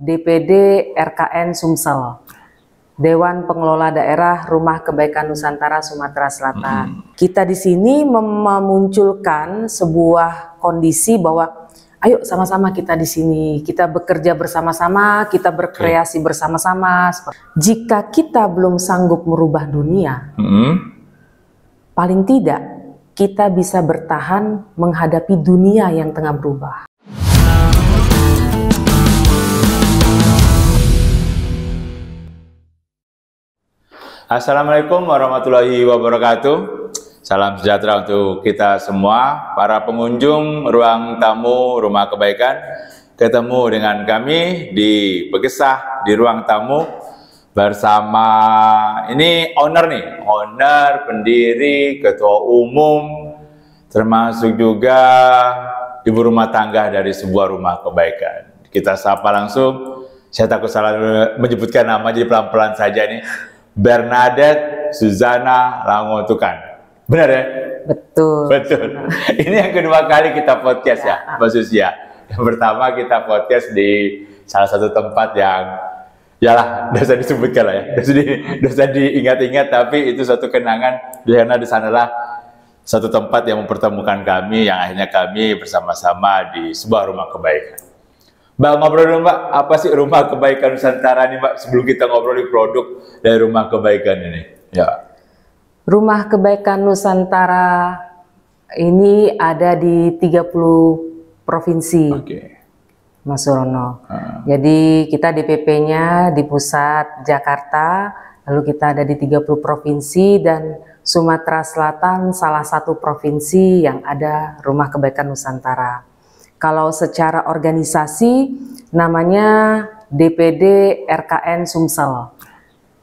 DPD RKN Sumsel, Dewan Pengelola Daerah Rumah Kebaikan Nusantara Sumatera Selatan. Kita di sini memunculkan sebuah kondisi bahwa ayo sama-sama kita di sini, kita bekerja bersama-sama, kita berkreasi bersama-sama. Jika kita belum sanggup merubah dunia, paling tidak kita bisa bertahan menghadapi dunia yang tengah berubah. Assalamualaikum warahmatullahi wabarakatuh. Salam sejahtera untuk kita semua, para pengunjung ruang tamu Rumah Kebaikan. Ketemu dengan kami di Begesah di ruang tamu bersama ini owner, pendiri, ketua umum, termasuk juga ibu rumah tangga dari sebuah rumah kebaikan. Kita sapa langsung, saya takut salah menyebutkan nama, jadi pelan-pelan saja nih. Bernadette Suzana Langotukan. Benar ya? Betul. Betul. Ini yang kedua kali kita podcast ya, Mbak Susia. Yang pertama kita podcast di salah satu tempat yang yalah, dosa disebutkan lah ya. Dosa diingat-ingat, tapi itu suatu kenangan karena di sanalah satu tempat yang mempertemukan kami, yang akhirnya kami bersama-sama di sebuah rumah kebaikan. Mbak, ngobrol dulu Mbak, apa sih Rumah Kebaikan Nusantara nih Mbak, sebelum kita ngobrol di produk dari Rumah Kebaikan ini? Ya. Rumah Kebaikan Nusantara ini ada di 30 provinsi, Mas Surono. Jadi kita DPP-nya di pusat Jakarta, lalu kita ada di 30 provinsi, dan Sumatera Selatan salah satu provinsi yang ada Rumah Kebaikan Nusantara. Kalau secara organisasi namanya DPD RKN Sumsel,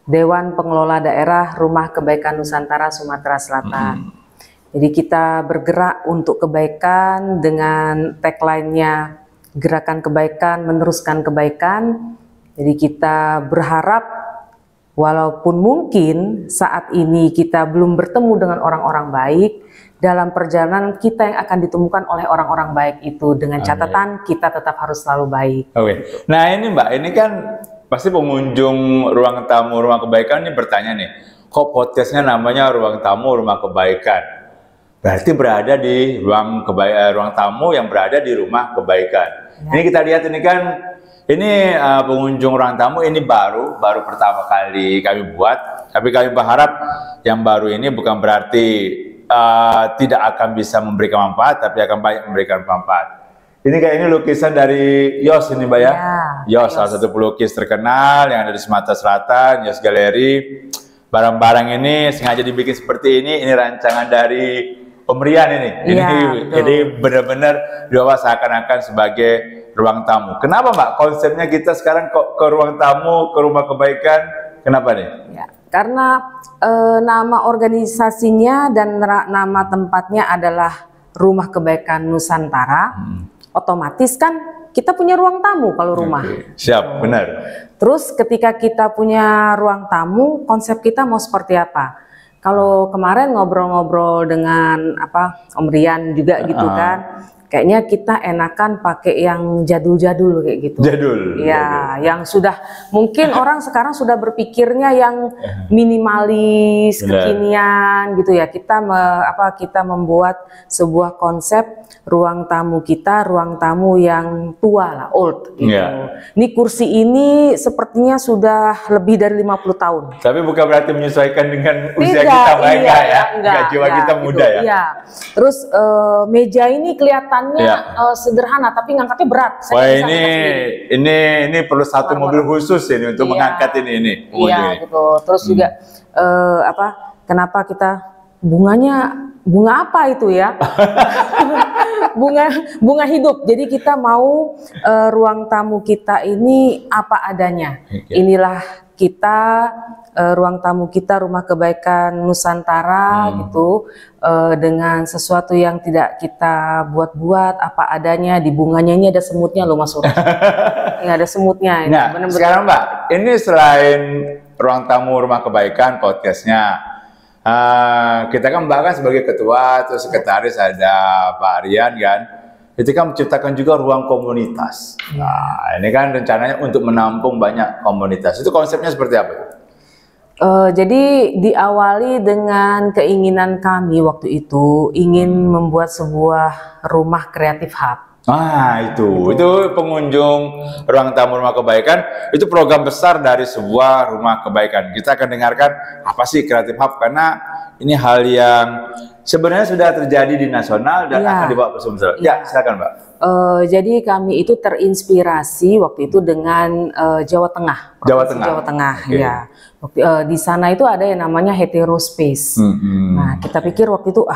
Dewan Pengelola Daerah Rumah Kebaikan Nusantara Sumatera Selatan. Jadi kita bergerak untuk kebaikan dengan tagline-nya gerakan kebaikan, meneruskan kebaikan. Jadi kita berharap walaupun mungkin saat ini kita belum bertemu dengan orang-orang baik, dalam perjalanan kita yang akan ditemukan oleh orang-orang baik itu, dengan catatan kita tetap harus selalu baik. Nah ini Mbak, ini kan pasti pengunjung ruang tamu Rumah Kebaikan ini bertanya nih, kok podcastnya namanya Ruang Tamu Rumah Kebaikan? Berarti berada di ruang tamu yang berada di Rumah Kebaikan. Ini kita lihat ini kan, ini pengunjung ruang tamu ini baru pertama kali kami buat, tapi kami berharap yang baru ini bukan berarti tidak akan bisa memberikan manfaat, tapi akan banyak memberikan manfaat. Ini kayak ini lukisan dari Yos ini Mbak ya? Yos, salah satu pelukis terkenal yang ada di Sumatera Selatan, Yos Galeri. Barang-barang ini sengaja dibikin seperti ini rancangan dari pemberian ini. Jadi benar-benar dibawa seakan-akan sebagai ruang tamu. Kenapa Mbak konsepnya kita sekarang kok ke ruang tamu, ke Rumah Kebaikan? Kenapa nih? Ya, karena nama organisasinya dan nama tempatnya adalah Rumah Kebaikan Nusantara. Otomatis kan kita punya ruang tamu kalau rumah. Siap, benar. Terus ketika kita punya ruang tamu, konsep kita mau seperti apa? Kalau kemarin ngobrol-ngobrol dengan Om Rian juga gitu kan, kayaknya kita enakan pakai yang jadul-jadul kayak gitu. Jadul. Ya, yang sudah mungkin orang sekarang sudah berpikirnya yang minimalis, kekinian gitu ya. Kita kita membuat sebuah konsep ruang tamu kita, ruang tamu yang tua lah, old gitu. Ini kursi ini sepertinya sudah lebih dari 50 tahun. Tapi bukan berarti menyesuaikan dengan usia kita baik ya. Enggak, jiwa kita muda gitu, ya. Terus meja ini kelihatan sederhana tapi ngangkatnya berat. Wah, ini perlu satu mobil khusus ini untuk mengangkat ini. Iya gitu. Terus juga kenapa kita bunga apa itu ya? bunga hidup. Jadi kita mau ruang tamu kita ini apa adanya. Inilah kita, ruang tamu kita Rumah Kebaikan Nusantara gitu, dengan sesuatu yang tidak kita buat-buat, apa adanya. Di bunganya ini ada semutnya loh Mas Ur. Ini ada semutnya. Ini nah, sekarang Mbak, ini selain ruang tamu Rumah Kebaikan podcastnya, kita kan bahkan sebagai ketua atau sekretaris ada Pak Aryan kan. itu kan menciptakan juga ruang komunitas. Nah, ini kan rencananya untuk menampung banyak komunitas. Itu konsepnya seperti apa? Jadi diawali dengan keinginan kami waktu itu ingin membuat sebuah rumah kreatif hub. Itu pengunjung ruang tamu rumah kebaikan, itu program besar dari sebuah rumah kebaikan. Kita akan dengarkan apa sih kreatif hub, karena ini hal yang sebenarnya sudah terjadi di nasional dan akan dibawa ke Sumsel. Ya, silakan Mbak. Jadi kami itu terinspirasi waktu itu dengan Jawa Tengah. Jawa Tengah, ya. Di sana itu ada yang namanya Heterospace. Nah, kita pikir waktu itu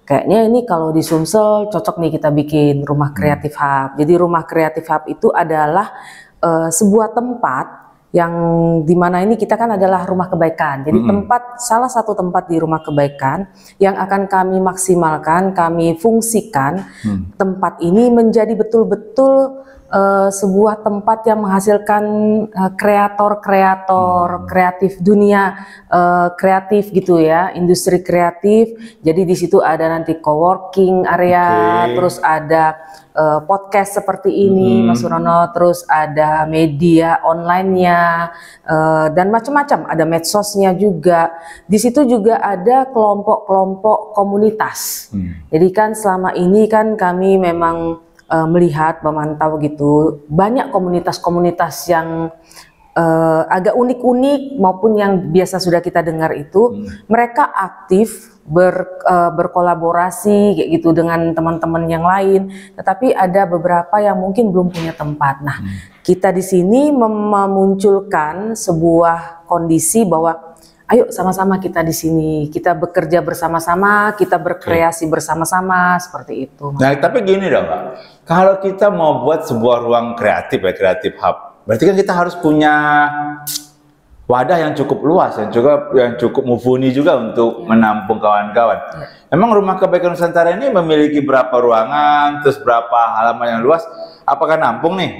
kayaknya ini kalau di Sumsel cocok nih kita bikin rumah kreatif hub. Jadi rumah kreatif hub itu adalah sebuah tempat yang dimana ini kita kan adalah rumah kebaikan. Jadi salah satu tempat di rumah kebaikan yang akan kami maksimalkan, kami fungsikan tempat ini menjadi betul-betul sebuah tempat yang menghasilkan kreator-kreator kreatif, dunia kreatif gitu ya, industri kreatif. Jadi di situ ada nanti coworking area, terus ada podcast seperti ini, Mas Surono, terus ada media online-nya dan macam-macam, ada medsosnya juga. Di situ juga ada kelompok-kelompok komunitas. Jadi kan selama ini kan kami memang melihat, memantau gitu, banyak komunitas-komunitas yang agak unik-unik maupun yang biasa sudah kita dengar itu, mereka aktif berkolaborasi kayak gitu dengan teman-teman yang lain, tetapi ada beberapa yang mungkin belum punya tempat. Nah, kita di sini memunculkan sebuah kondisi bahwa ayo sama-sama kita di sini, kita bekerja bersama-sama, kita berkreasi bersama-sama, seperti itu. Nah, tapi gini dong, Pak. Kalau kita mau buat sebuah ruang kreatif ya, kreatif hub, berarti kan kita harus punya wadah yang cukup luas, yang cukup mumpuni juga untuk menampung kawan-kawan. Memang Rumah Kebaikan Nusantara ini memiliki berapa ruangan, terus berapa halaman yang luas? Apakah nampung nih?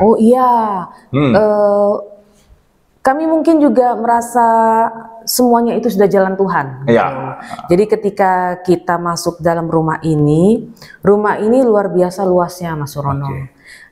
Oh iya. Kami mungkin juga merasa semuanya itu sudah jalan Tuhan. Gitu. Jadi ketika kita masuk dalam rumah ini luar biasa luasnya, Mas Surono.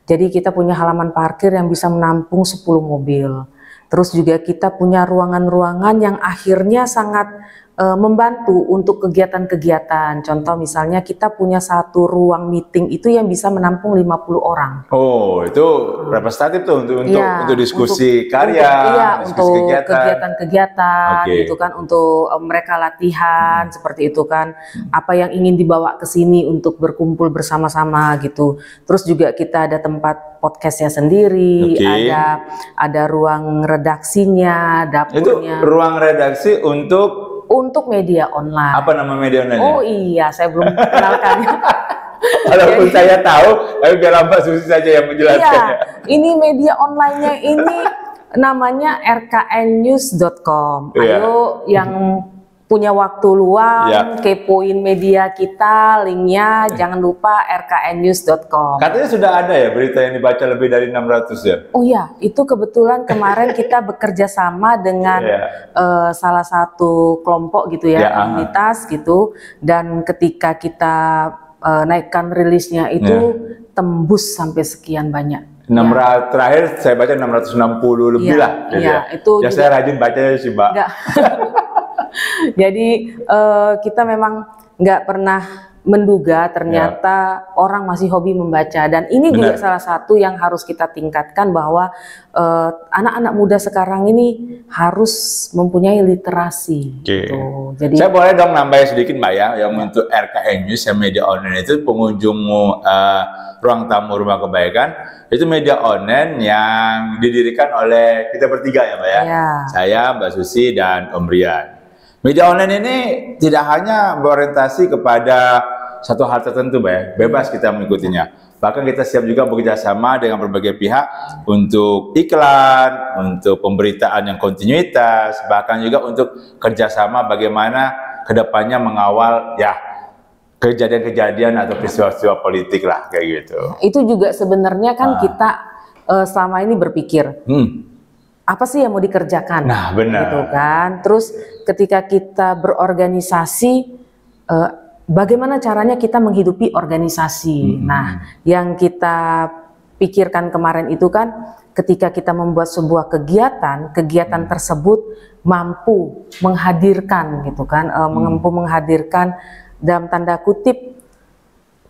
Jadi kita punya halaman parkir yang bisa menampung 10 mobil. Terus juga kita punya ruangan-ruangan yang akhirnya sangat membantu untuk kegiatan-kegiatan. Contoh misalnya kita punya satu ruang meeting itu yang bisa menampung 50 orang. Oh, itu representatif tuh untuk diskusi karya, untuk kegiatan-kegiatan gitu kan, untuk mereka latihan seperti itu kan. Apa yang ingin dibawa ke sini untuk berkumpul bersama-sama gitu. Terus juga kita ada tempat podcastnya sendiri, ada ruang redaksinya, dapurnya. Itu ruang redaksi untuk media online. Apa nama media online? Oh iya, saya belum kenalkan. Walaupun saya tahu, tapi biar Mbak Susi saja yang menjelaskannya. Iya, ini media online-nya ini namanya rknnews.com. Ayo yang punya waktu luang, kepoin media kita, linknya jangan lupa rknnews.com. Katanya sudah ada ya berita yang dibaca lebih dari 600 ya? Oh iya, itu kebetulan kemarin kita bekerja sama dengan salah satu kelompok gitu ya, komunitas gitu, dan ketika kita naikkan rilisnya itu tembus sampai sekian banyak. Terakhir saya baca 660 lebih lah. Itu ya juga, saya rajin bacanya sih, Mbak. Jadi kita memang nggak pernah menduga ternyata orang masih hobi membaca, dan ini juga salah satu yang harus kita tingkatkan bahwa anak-anak muda sekarang ini harus mempunyai literasi. Gitu. Jadi saya boleh dong nambah sedikit Mbak ya, yang untuk RKN News yang media online itu pengunjung ruang tamu Rumah Kebaikan itu media online yang didirikan oleh kita bertiga ya Mbak ya, saya, Mbak Susi dan Om Rian. Media online ini tidak hanya berorientasi kepada satu hal tertentu, Mbak ya. Bebas kita mengikutinya. Bahkan kita siap juga bekerja sama dengan berbagai pihak untuk iklan, untuk pemberitaan yang kontinuitas, bahkan juga untuk kerjasama bagaimana kedepannya mengawal kejadian-kejadian atau peristiwa-peristiwa politik lah kayak gitu. Itu juga sebenarnya kan kita selama ini berpikir. Apa sih yang mau dikerjakan? Nah, benar. Gitu kan. Terus ketika kita berorganisasi, bagaimana caranya kita menghidupi organisasi. Nah, yang kita pikirkan kemarin itu kan ketika kita membuat sebuah kegiatan tersebut mampu menghadirkan gitu kan, mampu menghadirkan dalam tanda kutip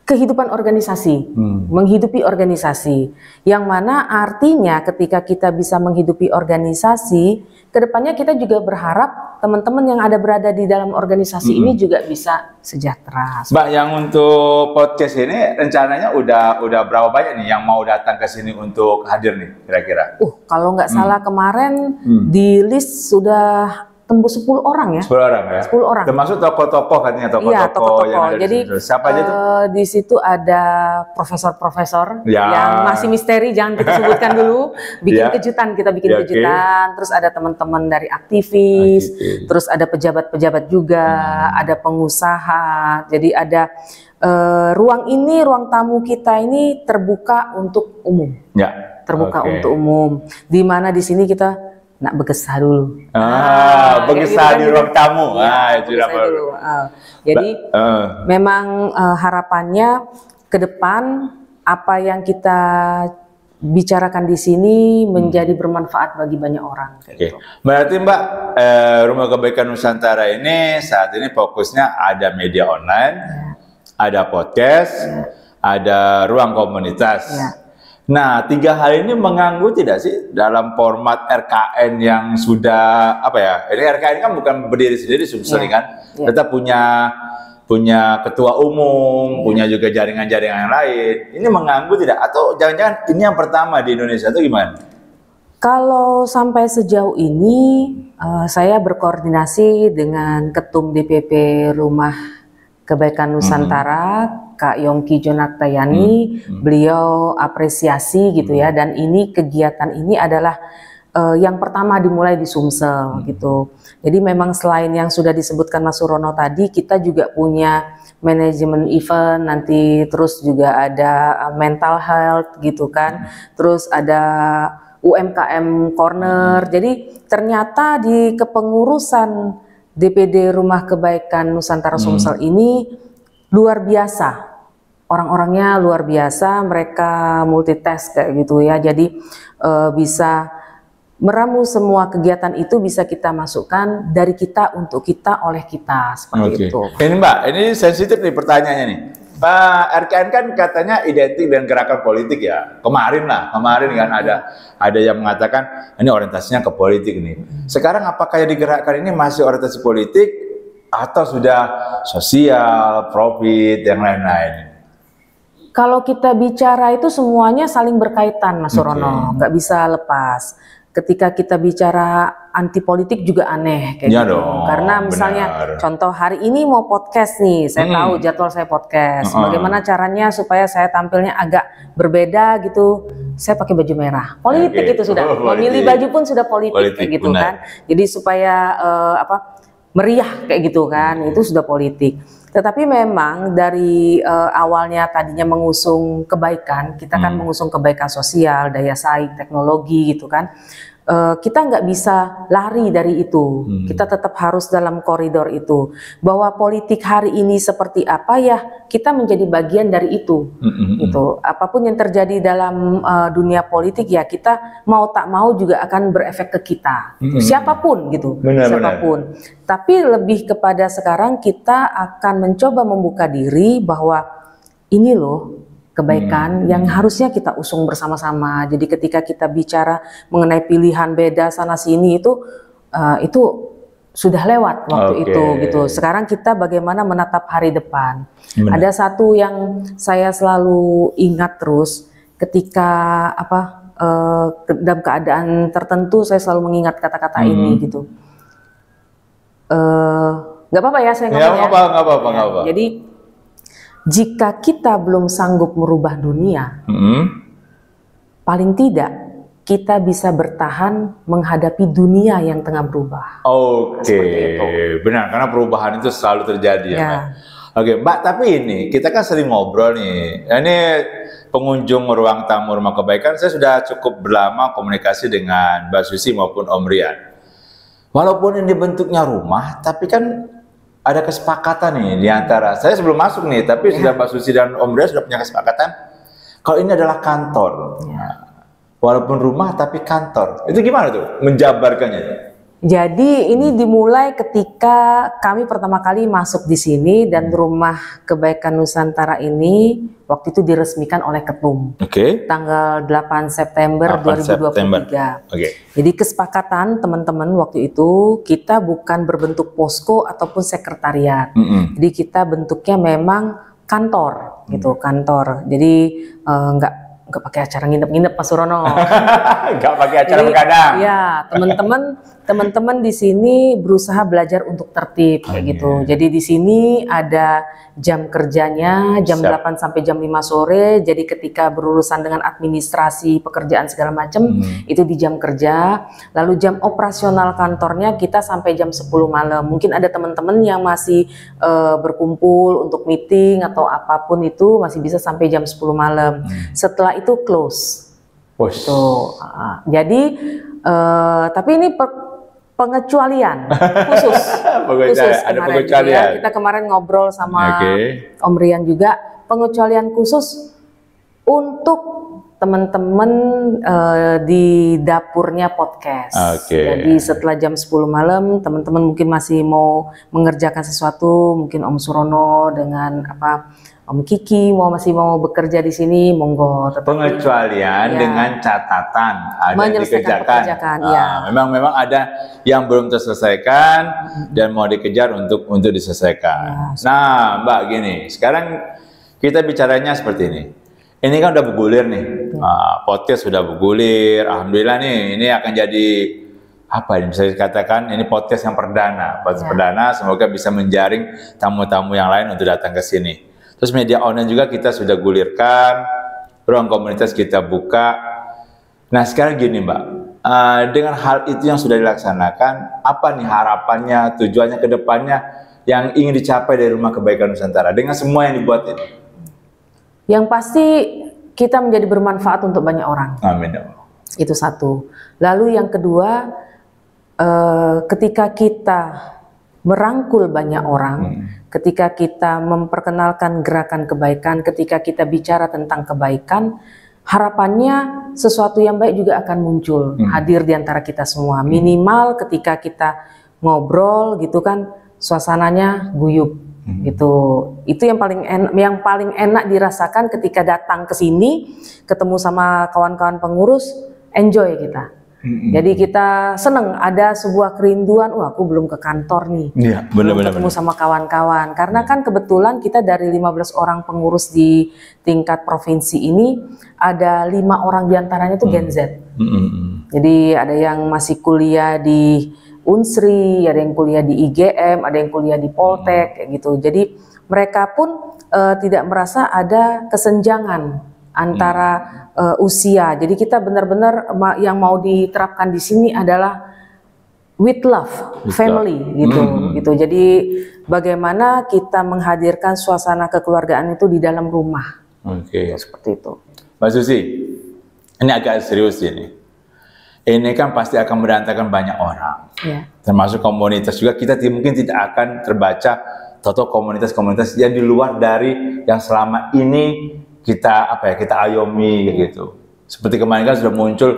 kehidupan organisasi, menghidupi organisasi, yang mana artinya ketika kita bisa menghidupi organisasi, kedepannya kita juga berharap teman-teman yang berada di dalam organisasi ini juga bisa sejahtera. Mbak, yang untuk podcast ini rencananya udah berapa banyak nih yang mau datang ke sini untuk hadir nih kira-kira? Kalau nggak salah kemarin di list sudah tembus 10 orang ya. 10 orang ya? 10 orang. Termasuk tokoh-tokoh katanya, tokoh-tokoh yang ada. Jadi siapa aja tuh? Di situ ada profesor-profesor yang masih misteri, jangan kita sebutkan dulu. Bikin kejutan, kita bikin kejutan. Terus ada teman-teman dari aktivis, terus ada pejabat-pejabat juga, ada pengusaha. Jadi ada ruang tamu kita ini terbuka untuk umum. Ya. Terbuka untuk umum. Di mana di sini kita nak begesah dulu. Begesah di ruang tamu. Jadi memang harapannya ke depan apa yang kita bicarakan di sini menjadi bermanfaat bagi banyak orang. Gitu. Berarti Mbak, Rumah Kebaikan Nusantara ini saat ini fokusnya ada media online, ada podcast, ada ruang komunitas. Nah, 3 hal ini mengganggu tidak sih dalam format RKN yang sudah Ini RKN kan bukan berdiri sendiri kan, tetap punya ketua umum, punya juga jaringan-jaringan yang lain. Ini mengganggu tidak? Atau jangan-jangan ini yang pertama di Indonesia itu gimana? Kalau sampai sejauh ini saya berkoordinasi dengan Ketum DPP Rumah Kebaikan Nusantara, Kak Yongki Jonaktayani, beliau apresiasi gitu ya, dan kegiatan ini adalah yang pertama dimulai di Sumsel gitu. Jadi memang selain yang sudah disebutkan Mas Surono tadi, kita juga punya manajemen event nanti, terus juga ada mental health gitu kan, terus ada UMKM corner. Jadi ternyata di kepengurusan DPD Rumah Kebaikan Nusantara Sumsel ini luar biasa, orang-orangnya luar biasa, mereka multitask kayak gitu ya, jadi bisa meramu semua kegiatan itu bisa kita masukkan dari kita untuk kita oleh kita seperti itu. Ini Mbak, ini sensitif nih pertanyaannya nih. Pak RKN kan katanya identik dengan gerakan politik ya. Kemarin kan ada yang mengatakan ini orientasinya ke politik nih. Sekarang apakah yang digerakkan ini masih orientasi politik atau sudah sosial, profit, yang lain-lain? Kalau kita bicara itu semuanya saling berkaitan, Mas Surono, nggak bisa lepas. Ketika kita bicara anti politik juga aneh kayak gitu. Karena misalnya contoh hari ini mau podcast nih, saya tahu jadwal saya podcast. Bagaimana caranya supaya saya tampilnya agak berbeda gitu? Saya pakai baju merah. Politik itu sudah. Memilih baju pun sudah politik kayak gitu kan. Jadi supaya meriah kayak gitu kan, itu sudah politik. Tetapi memang dari awalnya tadinya mengusung kebaikan, kita kan mengusung kebaikan sosial, daya saing, teknologi gitu kan. Kita nggak bisa lari dari itu. Kita tetap harus dalam koridor itu. Bahwa politik hari ini seperti apa ya, kita menjadi bagian dari itu. Gitu. Apapun yang terjadi dalam dunia politik ya, kita mau tak mau juga akan berefek ke kita. Siapapun gitu. Siapapun. Tapi lebih kepada sekarang kita akan mencoba membuka diri bahwa ini loh kebaikan yang harusnya kita usung bersama-sama. Jadi ketika kita bicara mengenai pilihan beda sana sini itu sudah lewat waktu itu gitu. Sekarang kita bagaimana menatap hari depan. Ada satu yang saya selalu ingat terus ketika dalam keadaan tertentu saya selalu mengingat kata-kata ini gitu. Nggak apa-apa ya saya ngomong ya. Nggak apa-apa. Jadi jika kita belum sanggup merubah dunia, paling tidak kita bisa bertahan menghadapi dunia yang tengah berubah. Benar, karena perubahan itu selalu terjadi ya. Mbak, tapi ini kita kan sering ngobrol nih. Ini pengunjung ruang tamu Rumah Kebaikan, saya sudah cukup lama komunikasi dengan Mbak Susi maupun Om Rian. Walaupun ini bentuknya rumah, tapi kan ada kesepakatan nih di antara saya sebelum masuk nih, tapi sudah Mbak Susi dan Om Ria sudah punya kesepakatan kalau ini adalah kantor. Walaupun rumah tapi kantor. Itu gimana tuh menjabarkannya? Jadi ini dimulai ketika kami pertama kali masuk di sini dan Rumah Kebaikan Nusantara ini waktu itu diresmikan oleh Ketum. Tanggal 8 September 2023. Jadi kesepakatan teman-teman waktu itu kita bukan berbentuk posko ataupun sekretariat. Jadi kita bentuknya memang kantor gitu, kantor. Jadi nggak pakai acara nginep-nginep Mas Surono. Nggak pakai acara begadang. Ya, teman-teman di sini berusaha belajar untuk tertib kayak gitu. Jadi di sini ada jam kerjanya jam 8 sampai jam 5 sore. Jadi ketika berurusan dengan administrasi, pekerjaan segala macam itu di jam kerja. Lalu jam operasional kantornya kita sampai jam 10 malam. Mungkin ada teman-teman yang masih berkumpul untuk meeting atau apapun itu masih bisa sampai jam 10 malam. Setelah itu close. Jadi tapi ini pengecualian khusus. Ada pengecualian. Ya, kita kemarin ngobrol sama Om Rian juga, pengecualian khusus untuk teman-teman di dapurnya podcast. Jadi setelah jam 10 malam teman-teman mungkin masih mau mengerjakan sesuatu, mungkin Om Surono dengan Om Kiki masih mau bekerja di sini, monggo. Pengecualian dengan catatan ada yang dikerjakan. Memang ada yang belum terselesaikan dan mau dikejar untuk diselesaikan. Nah, Mbak, gini, sekarang kita bicaranya seperti ini. Ini kan udah bergulir nih, podcast sudah bergulir. Alhamdulillah nih, ini akan jadi apa ini bisa dikatakan ini podcast yang perdana. Perdana, semoga bisa menjaring tamu-tamu yang lain untuk datang ke sini. Terus media online juga kita sudah gulirkan, ruang komunitas kita buka. Nah sekarang gini Mbak, dengan hal itu yang sudah dilaksanakan, apa nih harapannya, tujuannya ke depannya yang ingin dicapai dari Rumah Kebaikan Nusantara dengan semua yang dibuat ini? Yang pasti kita menjadi bermanfaat untuk banyak orang. Amin. Itu satu. Lalu yang kedua, ketika kita merangkul banyak orang, ketika kita memperkenalkan gerakan kebaikan, ketika kita bicara tentang kebaikan, harapannya sesuatu yang baik juga akan muncul, hadir di antara kita semua. Minimal ketika kita ngobrol gitu kan, suasananya guyup gitu. Itu yang paling enak dirasakan ketika datang ke sini, ketemu sama kawan-kawan pengurus, enjoy kita. Jadi kita seneng, ada sebuah kerinduan, aku belum ke kantor nih, belum ketemu sama kawan-kawan. Karena kan kebetulan kita dari 15 orang pengurus di tingkat provinsi ini, ada 5 orang diantaranya itu Gen Z. Jadi ada yang masih kuliah di Unsri, ada yang kuliah di IGM, ada yang kuliah di Poltek, kayak gitu. Jadi mereka pun tidak merasa ada kesenjangan antara usia. Jadi kita benar-benar yang mau diterapkan di sini adalah with love, family gitu. Jadi bagaimana kita menghadirkan suasana kekeluargaan itu di dalam rumah. Seperti itu. Mbak Susi, ini agak serius ini. Ini kan pasti akan mendatangkan banyak orang. Termasuk komunitas juga, kita mungkin tidak akan terbaca atau komunitas-komunitas yang di luar dari yang selama ini kita ayomi gitu. Seperti kemarin kan sudah muncul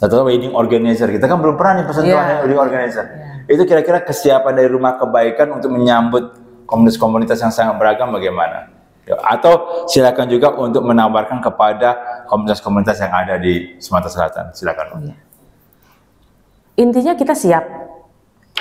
wedding organizer. Kita kan belum pernah nih pesentuhan wedding organizer. Itu kira-kira kesiapan dari Rumah Kebaikan untuk menyambut komunitas-komunitas yang sangat beragam bagaimana? Atau silakan juga untuk menawarkan kepada komunitas-komunitas yang ada di Sumatera Selatan. Silakan. Intinya kita siap.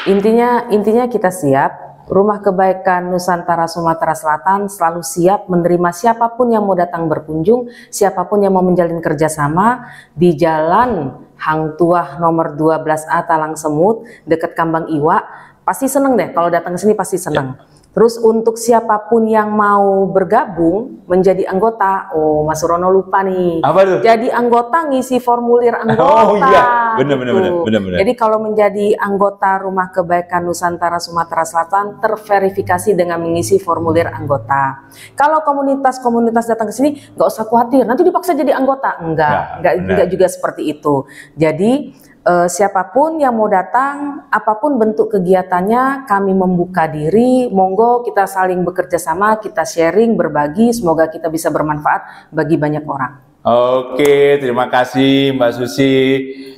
Intinya kita siap. Rumah Kebaikan Nusantara Sumatera Selatan selalu siap menerima siapapun yang mau datang berkunjung, siapapun yang mau menjalin kerjasama di Jalan Hang Tuah nomor 12A Talang Semut, dekat Kambang Iwa. Pasti seneng deh kalau datang ke sini, pasti seneng. Terus untuk siapapun yang mau bergabung menjadi anggota, Mas Surono lupa nih. Apa tuh? Jadi anggota ngisi formulir anggota. Benar. Jadi kalau menjadi anggota Rumah Kebaikan Nusantara Sumatera Selatan terverifikasi dengan mengisi formulir anggota. Kalau komunitas-komunitas datang ke sini nggak usah khawatir, nanti dipaksa jadi anggota. Enggak juga seperti itu. Jadi siapapun yang mau datang, apapun bentuk kegiatannya, kami membuka diri. Monggo kita saling bekerja sama, kita sharing, berbagi. Semoga kita bisa bermanfaat bagi banyak orang. Oke, terima kasih Mbak Susi.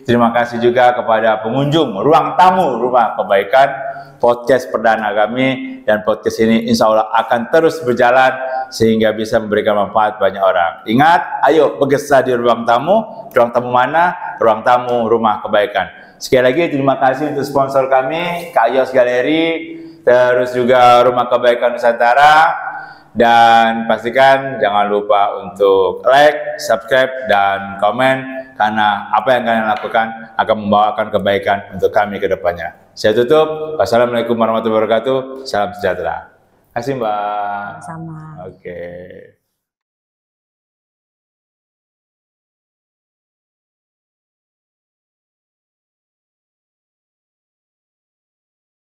Terima kasih juga kepada pengunjung Ruang Tamu Rumah Kebaikan, podcast perdana kami. Dan podcast ini insya Allah akan terus berjalan sehingga bisa memberikan manfaat banyak orang. Ingat, ayo bergesa di ruang tamu. Ruang tamu mana? Ruang Tamu Rumah Kebaikan. Sekali lagi terima kasih untuk sponsor kami, Kak Yos Galeri, terus juga Rumah Kebaikan Nusantara. Dan pastikan jangan lupa untuk like, subscribe, dan komen, karena apa yang kalian lakukan akan membawakan kebaikan untuk kami ke depannya. Saya tutup. Wassalamualaikum warahmatullahi wabarakatuh. Salam sejahtera. Terima kasih Mbak. Sama. Oke.